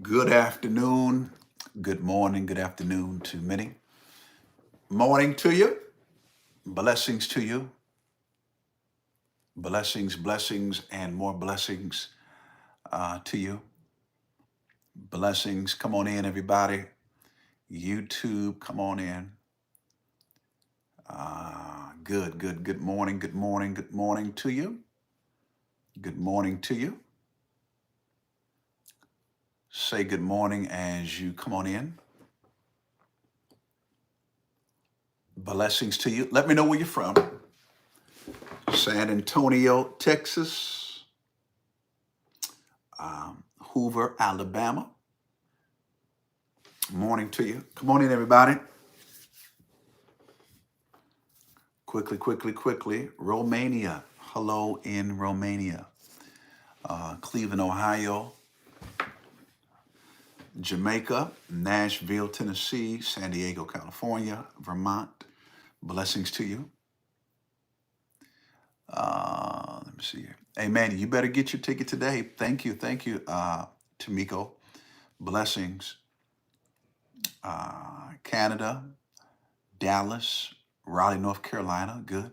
Good afternoon, good morning, good afternoon to many. Morning to you, blessings to you, blessings, and more blessings to you. Blessings, come on in, everybody. YouTube, come on in. Good morning, good morning to you. Good morning to you. Say good morning as you come on in. Blessings to you. Let me know where you're from. San Antonio, Texas, Hoover, Alabama. Morning to you. Come on in, everybody. Quickly. Romania. Hello in Romania. Cleveland, Ohio. Jamaica. Nashville, Tennessee. San Diego, California. Vermont. Blessings to you. Let me see here. Hey, Manny, you better get your ticket today. Thank you, Tamiko. Blessings. Canada, Dallas, Raleigh, North Carolina. Good.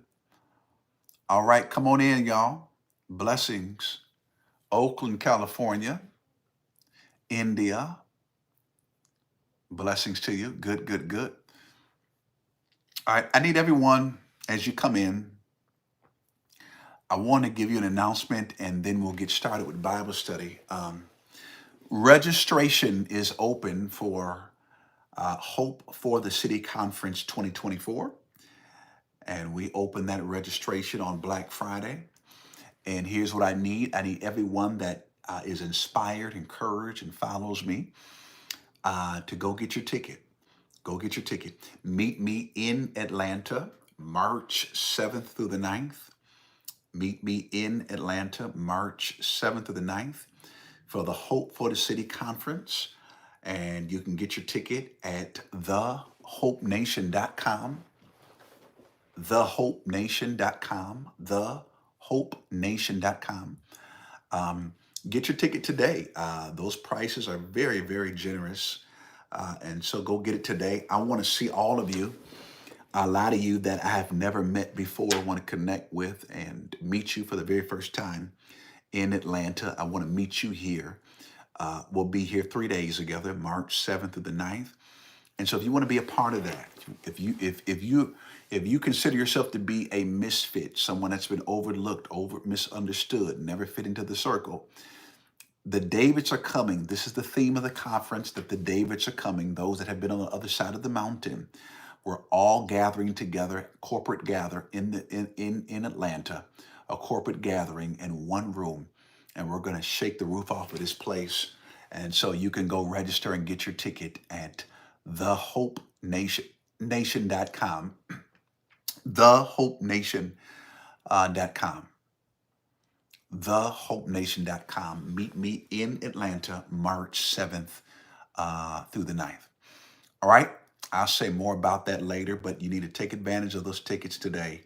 All right, come on in, y'all. Blessings. Oakland, California. India. Blessings to you. Good. All right, I need everyone, as you come in, I want to give you an announcement and then we'll get started with Bible study. Registration is open for Hope for the City Conference 2024. And we open that registration on Black Friday. And here's what I need. I need everyone that is inspired, encouraged, and follows me to go get your ticket. Go get your ticket. Meet me in Atlanta, March 7th through the 9th. Meet me in Atlanta, March 7th through the 9th for the Hope for the City Conference. And you can get your ticket at thehopenation.com. thehopenation.com. thehopenation.com. Get your ticket today. Those prices are very generous. And so go get it today. I want to see all of you. A lot of you that I have never met before, want to connect with and meet you for the very first time in Atlanta. I want to meet you here. We'll be here 3 days together, March 7th through the 9th. And so if you want to be a part of that, if you consider yourself to be a misfit, someone that's been overlooked, misunderstood, never fit into the circle, the Davids are coming. This is the theme of the conference, that the Davids are coming, those that have been on the other side of the mountain. We're all gathering together, corporate gather in Atlanta, a corporate gathering in one room, and we're going to shake the roof off of this place. And so you can go register and get your ticket at thehopenation.com, thehopenation.com, thehopenation.com. Meet me in Atlanta, March 7th through the 9th. All right. I'll say more about that later, but you need to take advantage of those tickets today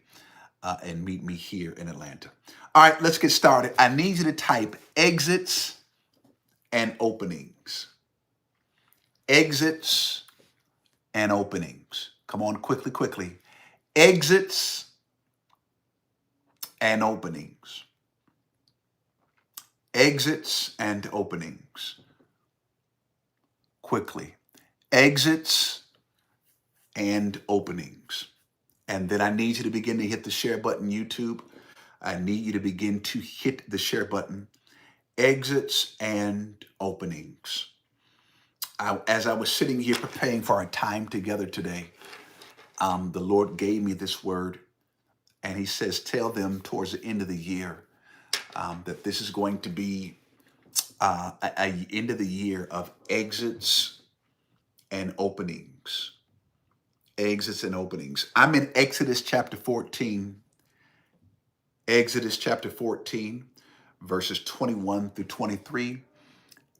and meet me here in Atlanta. All right, let's get started. I need you to type exits and openings. Exits and openings. Come on, quickly. Exits and openings. Exits and openings. Quickly. Exits and openings. And then I need you to begin to hit the share button, YouTube. I need you to begin to hit the share button. Exits and openings. As I was sitting here preparing for our time together today, the Lord gave me this word, and he says, tell them towards the end of the year that this is going to be a end of the year of exits and openings. Exits and openings. I'm in Exodus chapter 14. Exodus chapter 14, verses 21 through 23.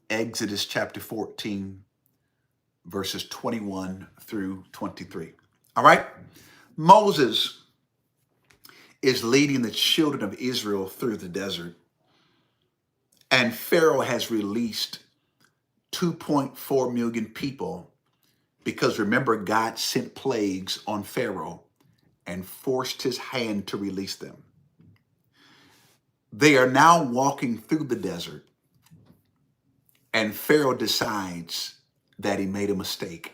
Exodus chapter 14, verses 21 through 23. All right. Moses is leading the children of Israel through the desert. And Pharaoh has released 2.4 million people because remember, God sent plagues on Pharaoh and forced his hand to release them. They are now walking through the desert, and Pharaoh decides that he made a mistake.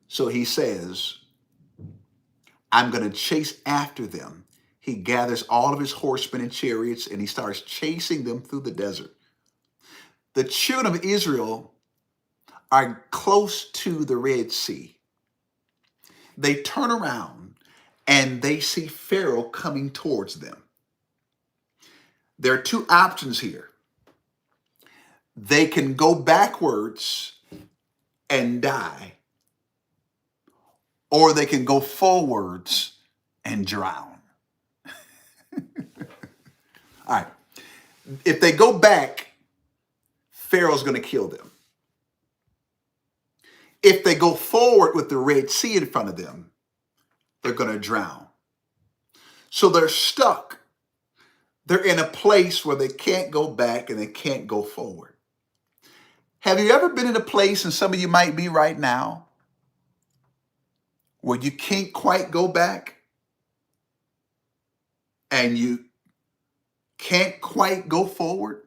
So he says, I'm going to chase after them. He gathers all of his horsemen and chariots, and he starts chasing them through the desert. The children of Israel are close to the Red Sea. They turn around and they see Pharaoh coming towards them. There are two options here. They can go backwards and die, or they can go forwards and drown. All right. If they go back, Pharaoh's going to kill them. If they go forward with the Red Sea in front of them, they're going to drown. So they're stuck. They're in a place where they can't go back and they can't go forward. Have you ever been in a place, and some of you might be right now, where you can't quite go back and you can't quite go forward?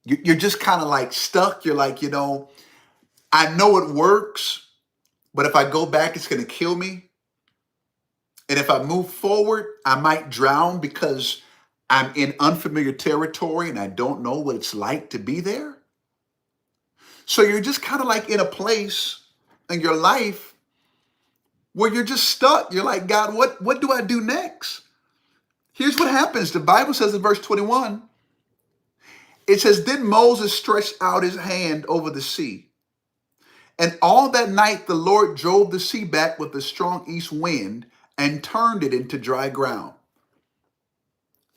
You're just kind of like stuck. You're like, I know it works, but if I go back, it's going to kill me. And if I move forward, I might drown because I'm in unfamiliar territory and I don't know what it's like to be there. So you're just kind of like in a place in your life where you're just stuck. You're like, God, what do I do next? Here's what happens. The Bible says in verse 21, it says, then Moses stretched out his hand over the sea. And all that night the Lord drove the sea back with a strong east wind and turned it into dry ground.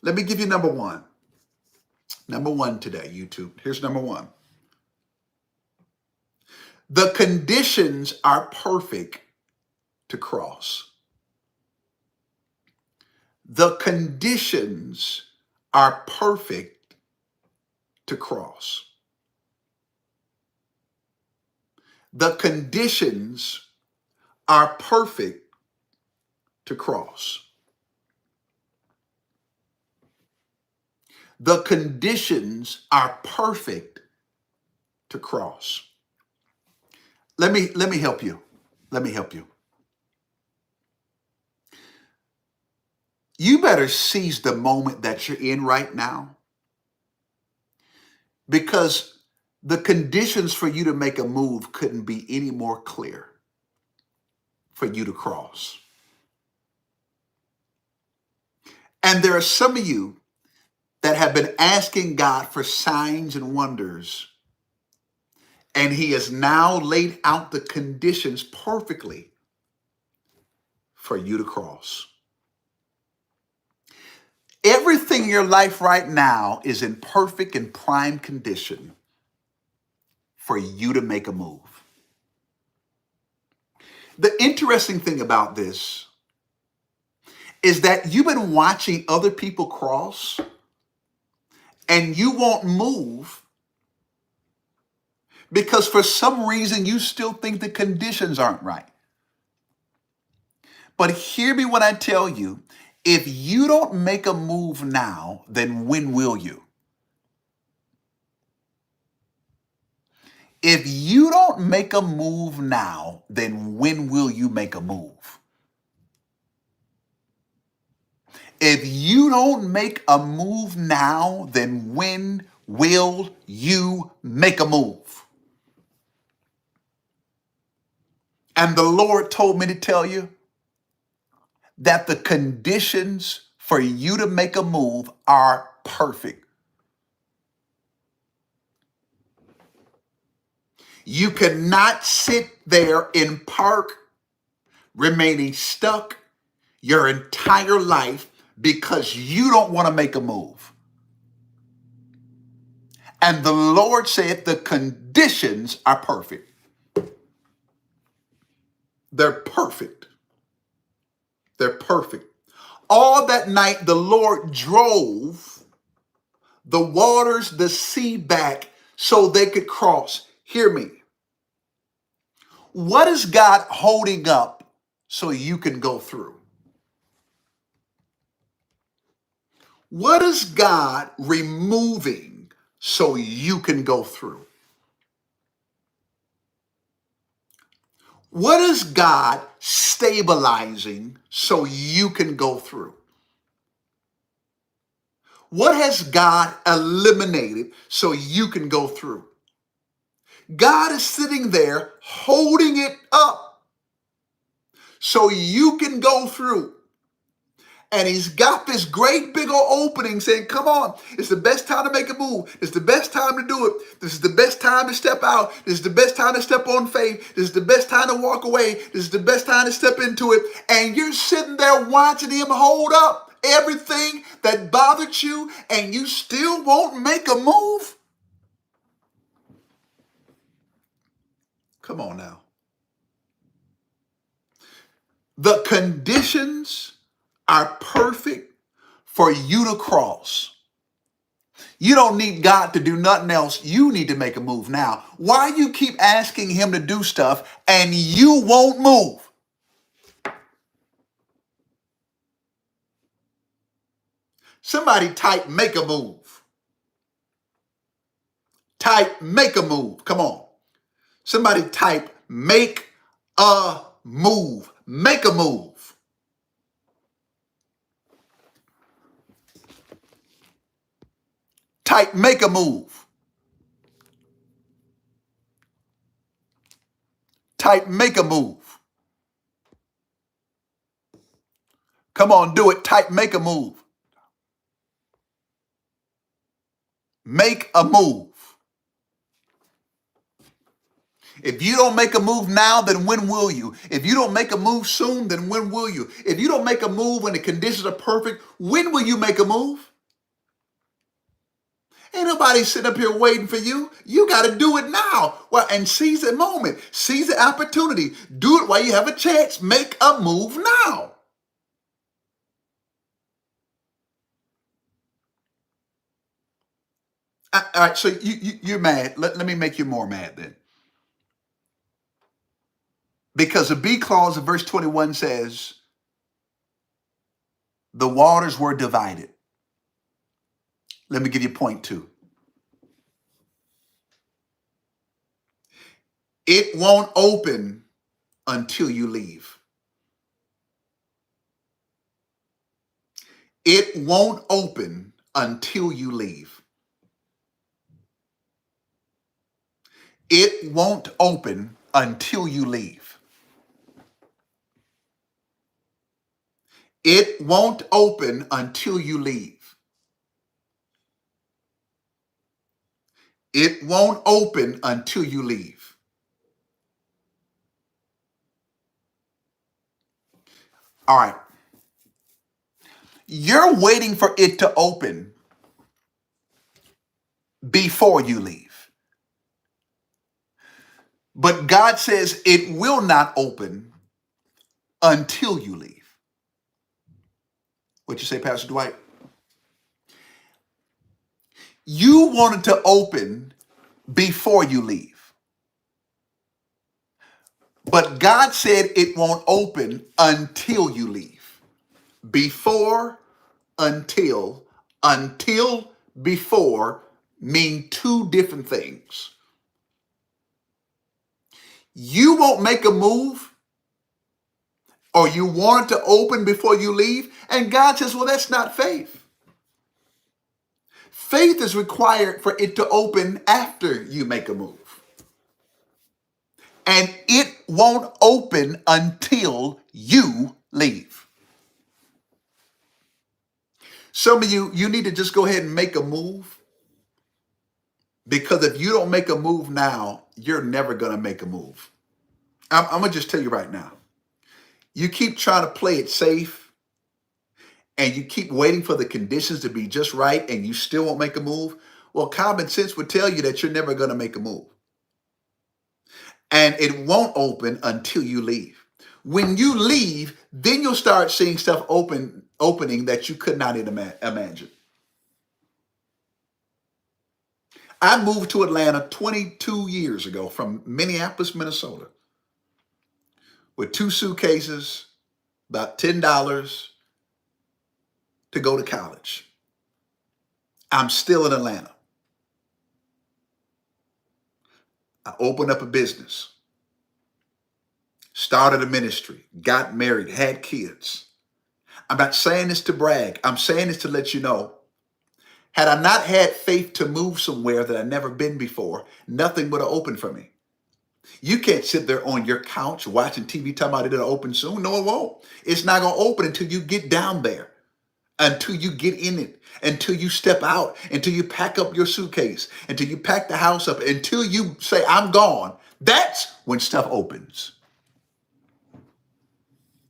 Let me give you number one. Number one today, YouTube. Here's number one. The conditions are perfect to cross. The conditions are perfect to cross. The conditions are perfect to cross. The conditions are perfect to cross. Let me help you. Let me help you. You better seize the moment that you're in right now, because the conditions for you to make a move couldn't be any more clear for you to cross. And there are some of you that have been asking God for signs and wonders, and he has now laid out the conditions perfectly for you to cross. Everything in your life right now is in perfect and prime condition for you to make a move. The interesting thing about this is that you've been watching other people cross and you won't move because for some reason you still think the conditions aren't right. But hear me when I tell you, if you don't make a move now, then when will you? If you don't make a move now, then when will you make a move? If you don't make a move now, then when will you make a move? And the Lord told me to tell you that the conditions for you to make a move are perfect. You cannot sit there in park remaining stuck your entire life because you don't want to make a move. And the Lord said the conditions are perfect. They're perfect. They're perfect. All that night, the Lord drove the waters, the sea back so they could cross. Hear me. What is God holding up so you can go through? What is God removing so you can go through? What is God stabilizing so you can go through? What has God eliminated so you can go through? God is sitting there holding it up so you can go through. And he's got this great big old opening saying, come on, it's the best time to make a move. It's the best time to do it. This is the best time to step out. This is the best time to step on faith. This is the best time to walk away. This is the best time to step into it. And you're sitting there watching him hold up everything that bothered you, and you still won't make a move? Come on now. The conditions are perfect for you to cross. You don't need God to do nothing else. You need to make a move now. Why you keep asking him to do stuff and you won't move? Somebody type make a move. Type make a move. Come on. Somebody type make a move. Make a move. Type make a move. Type make a move. Come on, do it. Type make a move. Make a move. If you don't make a move now, then when will you? If you don't make a move soon, then when will you? If you don't make a move when the conditions are perfect, when will you make a move? Ain't nobody sitting up here waiting for you. You got to do it now. Well, and seize the moment. Seize the opportunity. Do it while you have a chance. Make a move now. All right, so you're mad. Let me make you more mad then. Because the B clause of verse 21 says, the waters were divided. Let me give you point two. It won't open until you leave. It won't open until you leave. It won't open until you leave. It won't open until you leave. It won't open until you leave. All right. You're waiting for it to open before you leave. But God says it will not open until you leave. What you say, Pastor Dwight? You wanted to open before you leave. But God said it won't open until you leave. Before, until, before mean two different things. You won't make a move or you want it to open before you leave. And God says, well, that's not faith. Faith is required for it to open after you make a move. And it won't open until you leave. Some of you need to just go ahead and make a move, because if you don't make a move now, you're never going to make a move. I'm going to just tell you right now. You keep trying to play it safe and you keep waiting for the conditions to be just right and you still won't make a move. Well, common sense would tell you that you're never going to make a move. And it won't open until you leave. When you leave, then you'll start seeing stuff opening that you could not imagine. I moved to Atlanta 22 years ago from Minneapolis, Minnesota, with 2 suitcases, about $10 to go to college. I'm still in Atlanta. I opened up a business, started a ministry, got married, had kids. I'm not saying this to brag. I'm saying this to let you know, had I not had faith to move somewhere that I'd never been before, nothing would have opened for me. You can't sit there on your couch watching TV talking about it'll open soon. No, it won't. It's not going to open until you get down there, until you get in it, until you step out, until you pack up your suitcase, until you pack the house up, until you say, I'm gone. That's when stuff opens.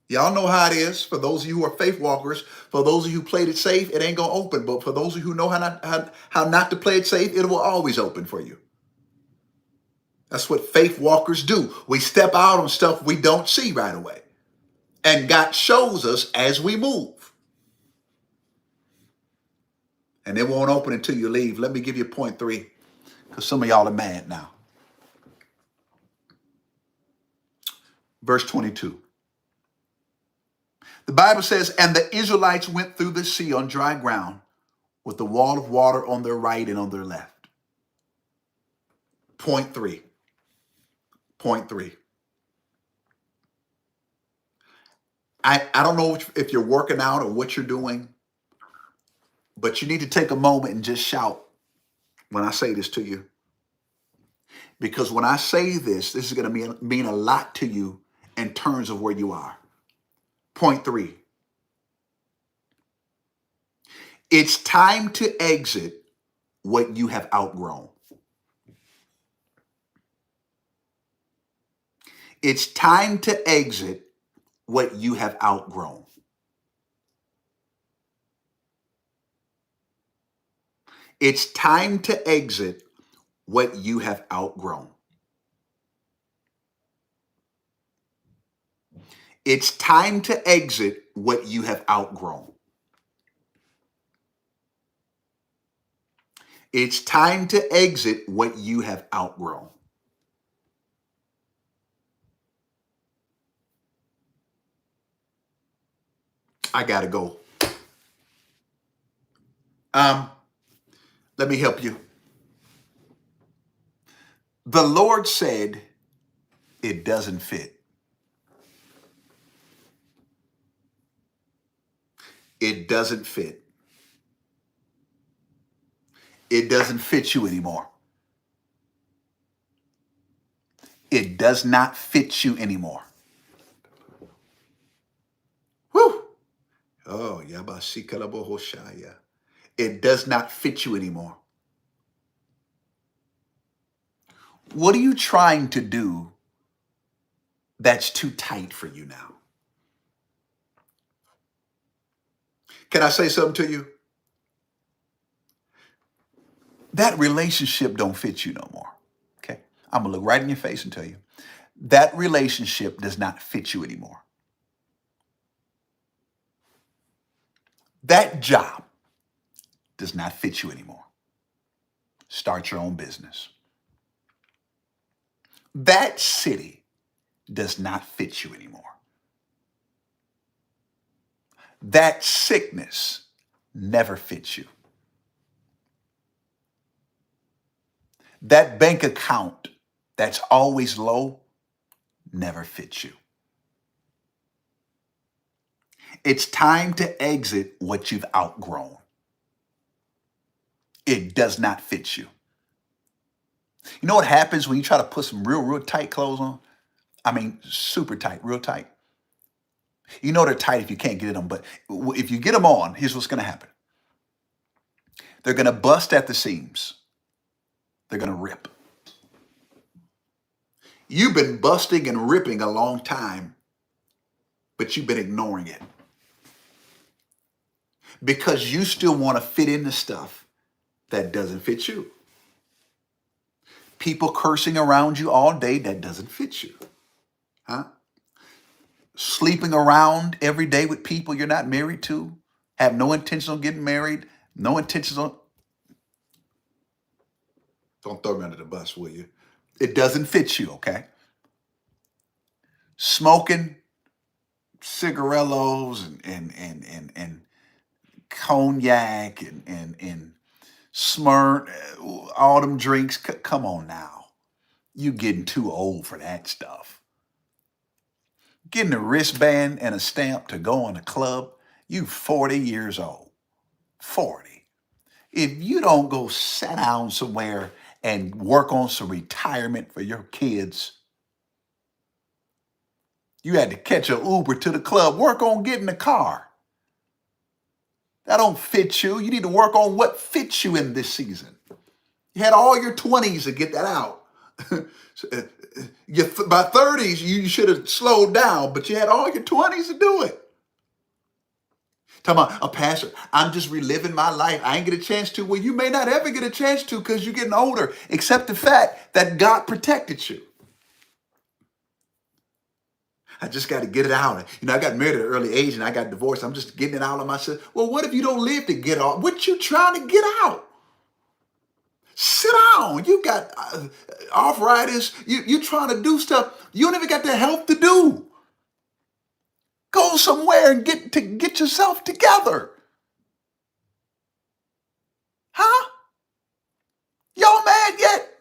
Y'all know how it is. For those of you who are faith walkers, for those of you who played it safe, it ain't going to open. But for those of you who know how not to play it safe, it will always open for you. That's what faith walkers do. We step out on stuff we don't see right away. And God shows us as we move. And it won't open until you leave. Let me give you point 3, because some of y'all are mad now. Verse 22. The Bible says, and the Israelites went through the sea on dry ground with the wall of water on their right and on their left. Point 3. Point 3. I don't know if you're working out or what you're doing, but you need to take a moment and just shout when I say this to you. Because when I say this is going to mean a lot to you in terms of where you are. Point 3. It's time to exit what you have outgrown. It's time to exit what you have outgrown. It's time to exit what you have outgrown. It's time to exit what you have outgrown. It's time to exit what you have outgrown. I gotta go. Let me help you. The Lord said it doesn't fit. It doesn't fit. It doesn't fit you anymore. It does not fit you anymore. Whew. Oh, Yabasikalabo. It does not fit you anymore. What are you trying to do that's too tight for you now? Can I say something to you? That relationship don't fit you no more. Okay? I'm going to look right in your face and tell you. That relationship does not fit you anymore. That job does not fit you anymore. Start your own business. That city does not fit you anymore. That sickness never fits you. That bank account that's always low never fits you. It's time to exit what you've outgrown. It does not fit you. You know what happens when you try to put some real tight clothes on? I mean, super tight, real tight. You know they're tight if you can't get them, but if you get them on, here's what's going to happen. They're going to bust at the seams. They're going to rip. You've been busting and ripping a long time, but you've been ignoring it. Because you still want to fit into stuff that doesn't fit you. People cursing around you all day, that doesn't fit you. Huh? sleeping around every day with people you're not married to, have no intention on getting married, no intentions on, don't throw me under the bus, will you? It doesn't fit you, okay? Smoking cigarillos and cognac and Smart, all them drinks. Come on now. You getting too old for that stuff. Getting a wristband and a stamp to go in a club, you 40 years old. 40. If you don't go sit down somewhere and work on some retirement for your kids, you had to catch an Uber to the club, work on getting a car. That don't fit you. You need to work on what fits you in this season. You had all your 20s to get that out. By 30s, you should have slowed down, but you had all your 20s to do it. Talking about a pastor, I'm just reliving my life. I ain't get a chance to. Well, you may not ever get a chance to because you're getting older, except the fact that God protected you. I just got to get it out. You know, I got married at an early age and I got divorced. I'm just getting it out of myself. Well, what if you don't live to get out? What you trying to get out? Sit down. You got arthritis. You trying to do stuff you don't even got the help to do. Go somewhere and get yourself together. Huh? Y'all mad yet?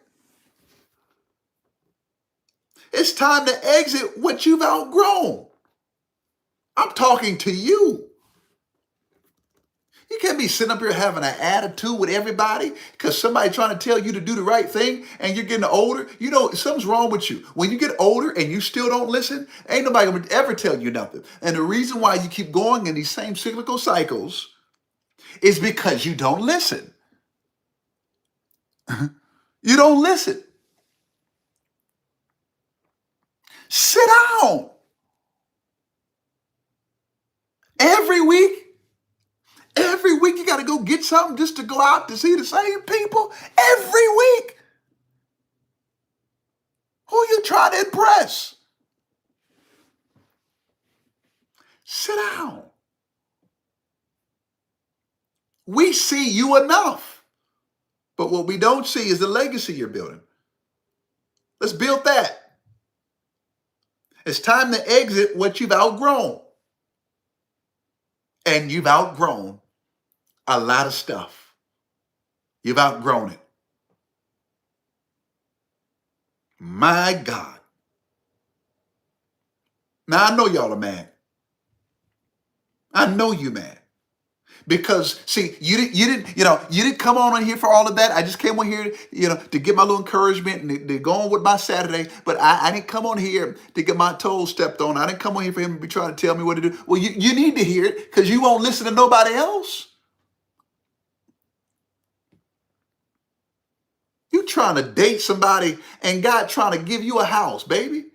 It's time to exit what you've outgrown. I'm talking to you. You can't be sitting up here having an attitude with everybody because somebody trying to tell you to do the right thing and you're getting older. You know, something's wrong with you. When you get older and you still don't listen, ain't nobody gonna ever tell you nothing. And the reason why you keep going in these same cyclical cycles is because you don't listen. You don't listen. Sit down. Every week, every week you got to go get something just to go out to see the same people. Every week. Who you trying to impress? Sit down. We see you enough. But what we don't see is the legacy you're building. Let's build that. It's time to exit what you've outgrown. And you've outgrown a lot of stuff. You've outgrown it. My God. Now I know y'all are mad. I know you mad. Because see, you didn't come on here for all of that. I just came on here, to get my little encouragement and to go on with my Saturday. But I didn't come on here to get my toes stepped on. I didn't come on here for him to be trying to tell me what to do. Well, you need to hear it because you won't listen to nobody else. You trying to date somebody and God trying to give you a house, baby.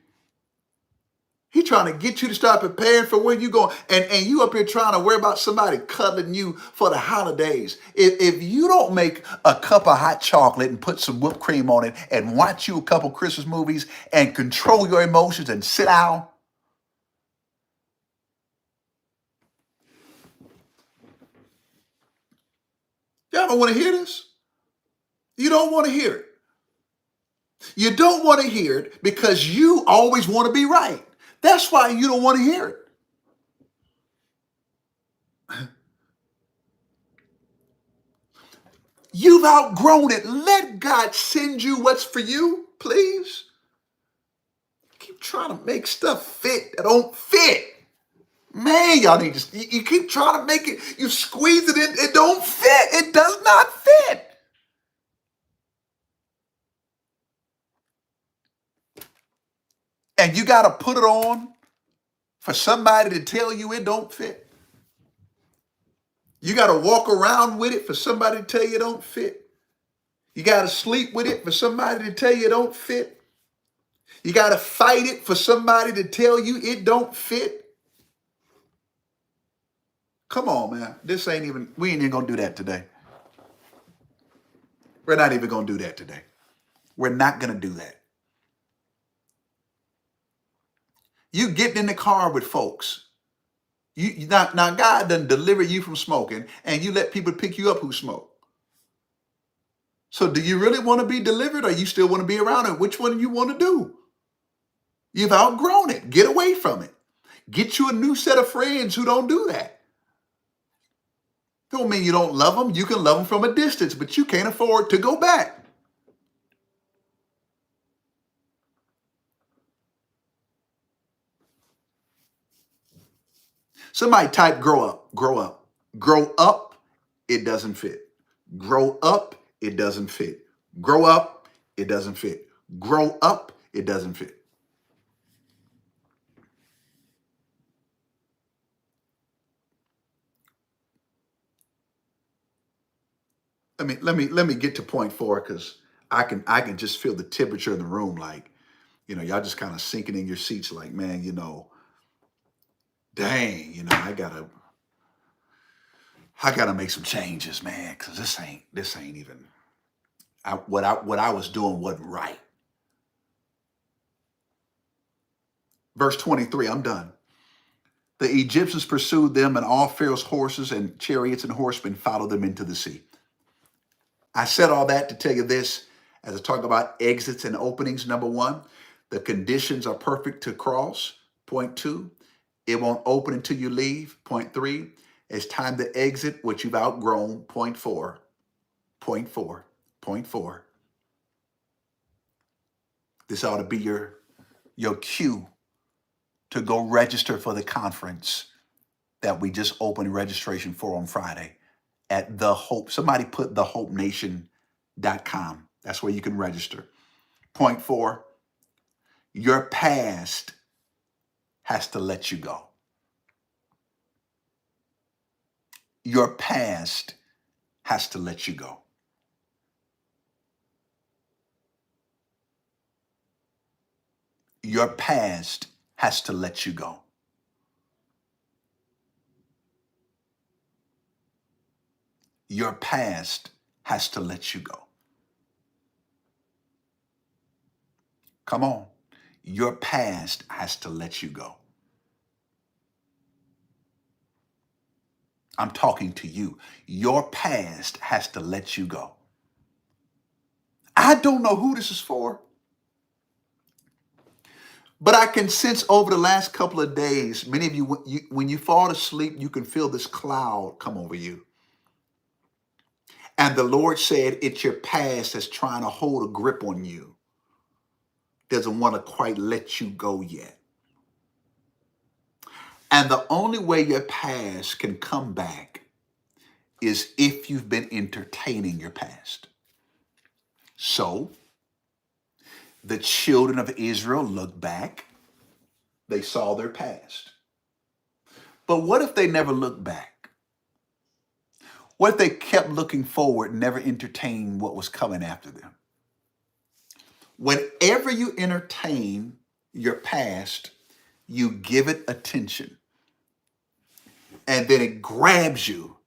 He trying to get you to start preparing for where you going. And you up here trying to worry about somebody cuddling you for the holidays. If you don't make a cup of hot chocolate and put some whipped cream on it and watch you a couple Christmas movies and control your emotions and sit down, y'all don't want to hear this. You don't want to hear it. You don't want to hear it because you always want to be right. That's why you don't want to hear it. You've outgrown it. Let God send you what's for you, please. Keep trying to make stuff fit that don't fit. Man, y'all need to, you keep trying to make it, you squeeze it in, it don't fit. It does not fit. And you got to put it on for somebody to tell you it don't fit. You got to walk around with it for somebody to tell you it don't fit. You got to sleep with it for somebody to tell you it don't fit. You got to fight it for somebody to tell you it don't fit. Come on, man. We ain't even going to do that today. We're not even going to do that today. We're not going to do that. You getting in the car with folks. Now God done deliver you from smoking, and you let people pick you up who smoke. So do you really want to be delivered, or you still want to be around it? Which one do you want to do? You've outgrown it. Get away from it. Get you a new set of friends who don't do that. Don't mean you don't love them. You can love them from a distance, but you can't afford to go back. Somebody type grow up, grow up. Grow up, it doesn't fit. Grow up, it doesn't fit. Grow up, it doesn't fit. Grow up, it doesn't fit. Let me get to point four because I can just feel the temperature in the room. Like, y'all just kind of sinking in your seats like, man, dang, I gotta make some changes, man, because this ain't even what I was doing wasn't right. Verse 23, I'm done. The Egyptians pursued them, and all Pharaoh's horses and chariots and horsemen followed them into the sea. I said all that to tell you this as I talk about exits and openings. Number one, the conditions are perfect to cross. Point two, it won't open until you leave. Point three, it's time to exit what you've outgrown. Point four, point four, point four. This ought to be your cue to go register for the conference that we just opened registration for on Friday at the Hope. Somebody put thehopenation.com. That's where you can register. Point four, your past has to let you go. Your past has to let you go. Your past has to let you go. Your past has to let you go. Come on. Your past has to let you go. I'm talking to you. Your past has to let you go. I don't know who this is for, but I can sense over the last couple of days, many of you, when you fall asleep, you can feel this cloud come over you. And the Lord said, it's your past that's trying to hold a grip on you, doesn't want to quite let you go yet. And the only way your past can come back is if you've been entertaining your past. So the children of Israel looked back, they saw their past. But what if they never looked back? What if they kept looking forward, never entertained what was coming after them? Whenever you entertain your past, you give it attention. And then it grabs you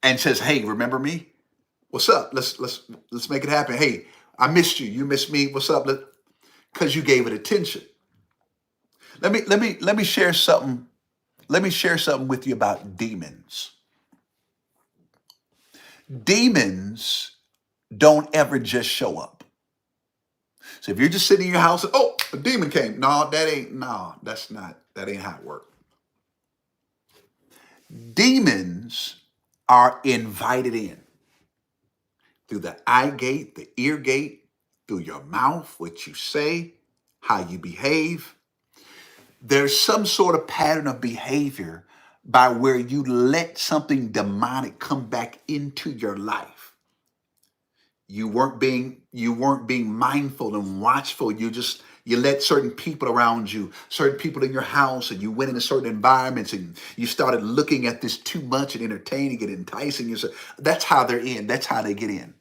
and says, "Hey, remember me? What's up? Let's make it happen. Hey, I missed you. You missed me. What's up?" Because you gave it attention. Let me share something. Let me share something with you about demons. Demons don't ever just show up. So if you're just sitting in your house and, oh, a demon came. No, that ain't how it works. Demons are invited in through the eye gate, the ear gate, through your mouth, what you say, how you behave. There's some sort of pattern of behavior by where you let something demonic come back into your life. You weren't being mindful and watchful. You let certain people around you, certain people in your house, and you went into certain environments and you started looking at this too much and entertaining it, enticing yourself. That's how they're in. That's how they get in.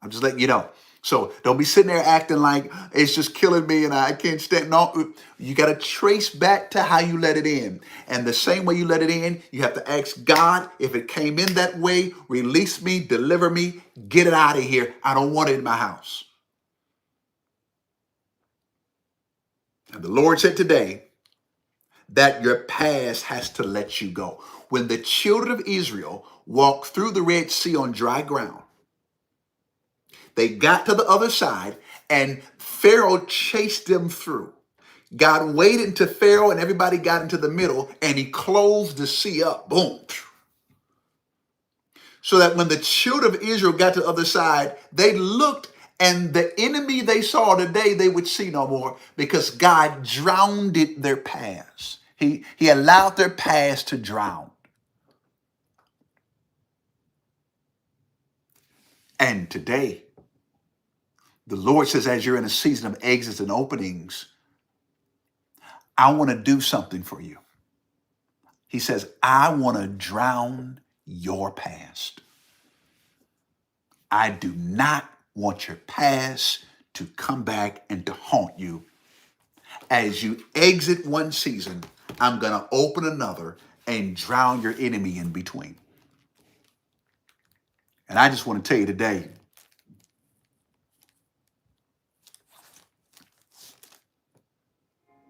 I'm just letting you know. So don't be sitting there acting like it's just killing me and I can't stand. No, you got to trace back to how you let it in. And the same way you let it in, you have to ask God, if it came in that way, release me, deliver me, get it out of here. I don't want it in my house. And the Lord said today that your past has to let you go. When the children of Israel walked through the Red Sea on dry ground, they got to the other side and Pharaoh chased them through. God waited until Pharaoh and everybody got into the middle and he closed the sea up. Boom. So that when the children of Israel got to the other side, they looked and the enemy they saw today, they would see no more because God drowned their past. He allowed their past to drown. And today, the Lord says, as you're in a season of exits and openings, I want to do something for you. He says, I want to drown your past. I do not want your past to come back and to haunt you. As you exit one season, I'm going to open another and drown your enemy in between. And I just want to tell you today,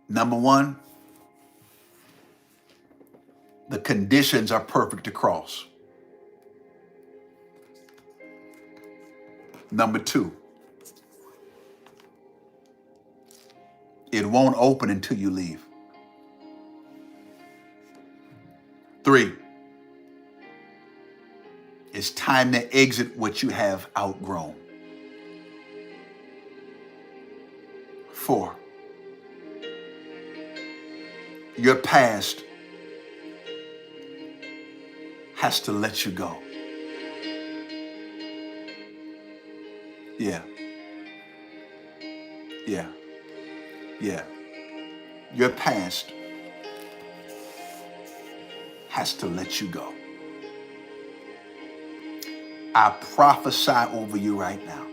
number one, the conditions are perfect to cross. Number two, it won't open until you leave. 3, it's time to exit what you have outgrown. 4, your past has to let you go. Yeah, yeah, yeah. Your past has to let you go. I prophesy over you right now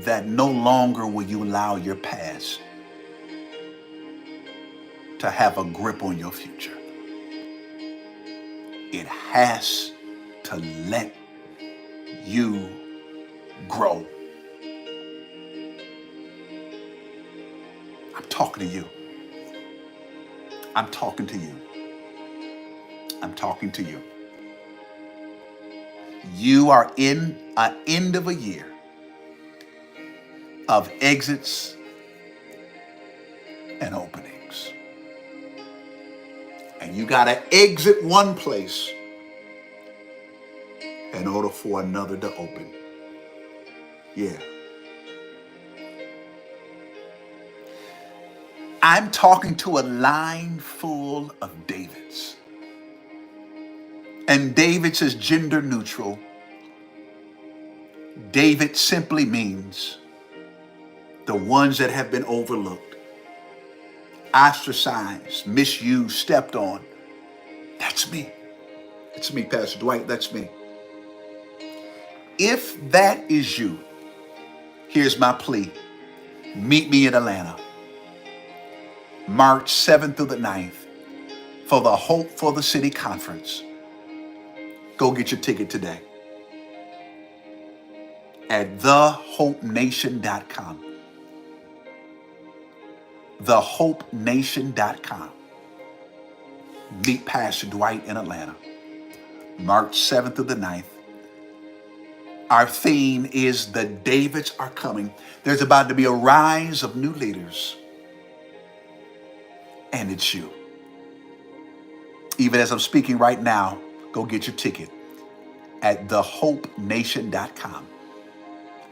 that no longer will you allow your past to have a grip on your future. It has to let you grow. I'm talking to you. I'm talking to you. I'm talking to you. You are in an end of a year of exits and openings. And you got to exit one place in order for another to open. Yeah. I'm talking to a line full of Davids. And David's is gender neutral. David simply means the ones that have been overlooked, ostracized, misused, stepped on. That's me. That's me, Pastor Dwight. That's me. If that is you, here's my plea. Meet me in Atlanta, March 7th through the 9th for the Hope for the City Conference. Go get your ticket today at thehopenation.com. Thehopenation.com. Meet Pastor Dwight in Atlanta, March 7th through the 9th. Our theme is the Davids are coming. There's about to be a rise of new leaders. And it's you. Even as I'm speaking right now, go get your ticket at thehopenation.com.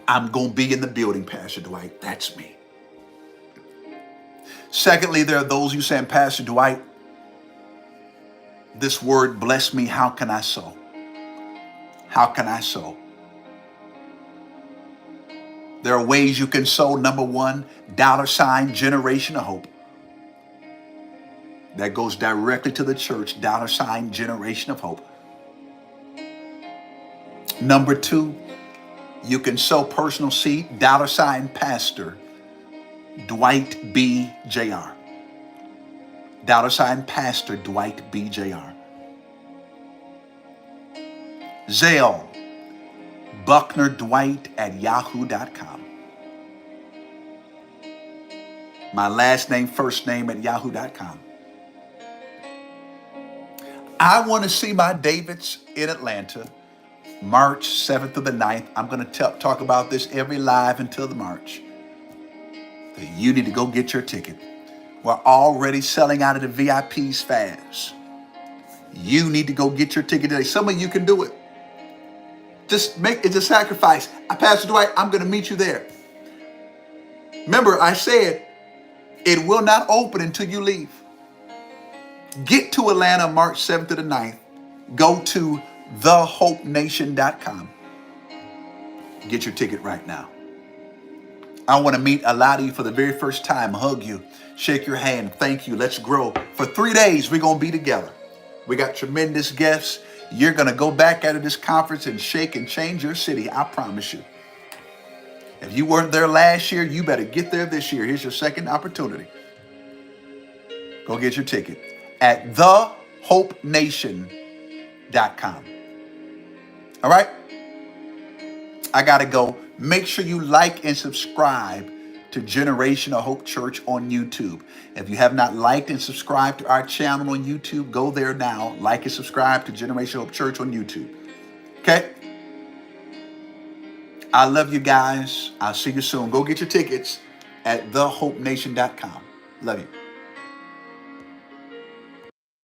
I'm going to be in the building, Pastor Dwight. That's me. Secondly, there are those who saying, Pastor Dwight, this word bless me. How can I sow? How can I sow? There are ways you can sow. Number one, $ Generation of Hope. That goes directly to the church, $ Generation of Hope. Number two, you can sow personal seed, $ Pastor Dwight B. Jr. $ Pastor Dwight B. Jr. Zelle, BucknerDwight@yahoo.com. My last name, first name at yahoo.com. I want to see my Davids in Atlanta, March 7th through the 9th. I'm going to talk about this every live until the March. You need to go get your ticket. We're already selling out of the VIPs fast. You need to go get your ticket today. Some of you can do it. Just make it a sacrifice. Pastor Dwight, I'm going to meet you there. Remember, I said it will not open until you leave. Get to Atlanta March 7th to the 9th. Go to thehopenation.com. Get your ticket right now. I want to meet a lot of you for the very first time, hug you, shake your hand, thank you, let's grow. For 3 days, we're going to be together. We got tremendous guests. You're going to go back out of this conference and shake and change your city, I promise you. If you weren't there last year, you better get there this year. Here's your second opportunity. Go get your ticket at thehopenation.com. All right? I got to go. Make sure you like and subscribe to Generation of Hope Church on YouTube. If you have not liked and subscribed to our channel on YouTube, go there now. Like and subscribe to Generation of Hope Church on YouTube. Okay? I love you guys. I'll see you soon. Go get your tickets at thehopenation.com. Love you.